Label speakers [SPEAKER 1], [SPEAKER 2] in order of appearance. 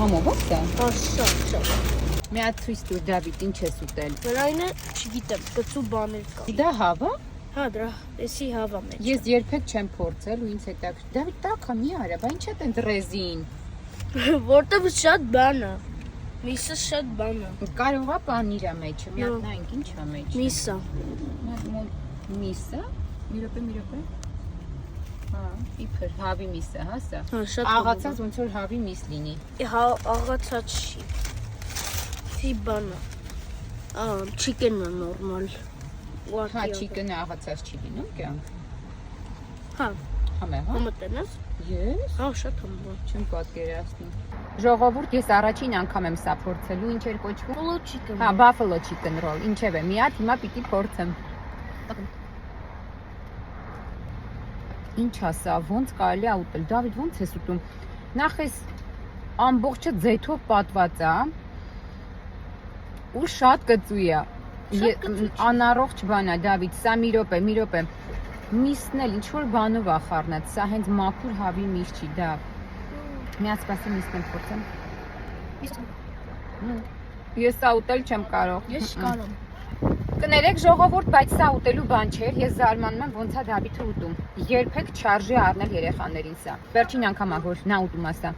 [SPEAKER 1] Համով է սա։
[SPEAKER 2] Հա, շատ։
[SPEAKER 1] Մի հատ ցույց տուր Դավիթ, ինչ ես ուտել։
[SPEAKER 2] Վրայինը, չգիտեմ, կծու բաներ կա։
[SPEAKER 1] Դա հավ է։
[SPEAKER 2] Հա, դրա էսի հավա մեջ։
[SPEAKER 1] Ես երբեք չեմ փորձել ու ինձ հետաքրքիր։ Դավիթ, տակա մի արա, բա ինչ է տենց ռեզին։
[SPEAKER 2] Որտեվ շատ բան է։ Միսը շատ բան է։
[SPEAKER 1] Կարող է պանիր է մեջը, մի հատ նայենք ինչ է մեջը։
[SPEAKER 2] Միսը։
[SPEAKER 1] Միսը։ Մի րոպե։ Հա, իբր հավի միսը, հա սա։
[SPEAKER 2] Հա, շատ
[SPEAKER 1] Աղացած ոնց որ հավի միս լինի։
[SPEAKER 2] Հա, աղացած չի։ Ի բանը։ Չիկենը նորմալ։
[SPEAKER 1] Հա, չիկենը աղացած չի լինում կյանք։
[SPEAKER 2] Հա,
[SPEAKER 1] Համե, հա։
[SPEAKER 2] համտենես։
[SPEAKER 1] Ես
[SPEAKER 2] Հա, շատ համբար։
[SPEAKER 1] չեմ պատկերացնում։ Ժողովուրդ, ես առաջին անգամ եմ սա փորձելու, ինչ էր կոչվում։
[SPEAKER 2] Buffalo chicken։
[SPEAKER 1] Հա, buffalo chicken roll, ինչև է, մի հատ հիմա պիտի փորձեմ։ Ինչ ասա, ոնց կարելի է ուտել։ Դավիթ, ոնց ես ուտում։ Նախ էս ամբողջը ձեթով պատված է ու շատ կծու է։ Անառողջ բան է, Դավիթ, սա մի րոպե։ Միսն էլ ինչ որ բանով է խառնած, սա հենց մաքուր հավի միս չի, դա։ Մի հատ սպասի միսն եմ փորձեմ։ Ես սա ուտել չեմ կարող։
[SPEAKER 2] Ես կարող։
[SPEAKER 1] Կներեք ժողովուրդ, բայց սա ուտելու բան չէր, ես զարմանում եմ ոնց է Դավիթը ուտում։ Երբեք չարժի առնել երեխաներին սա։ Վերջին անգամ է որ նա ուտում է սա։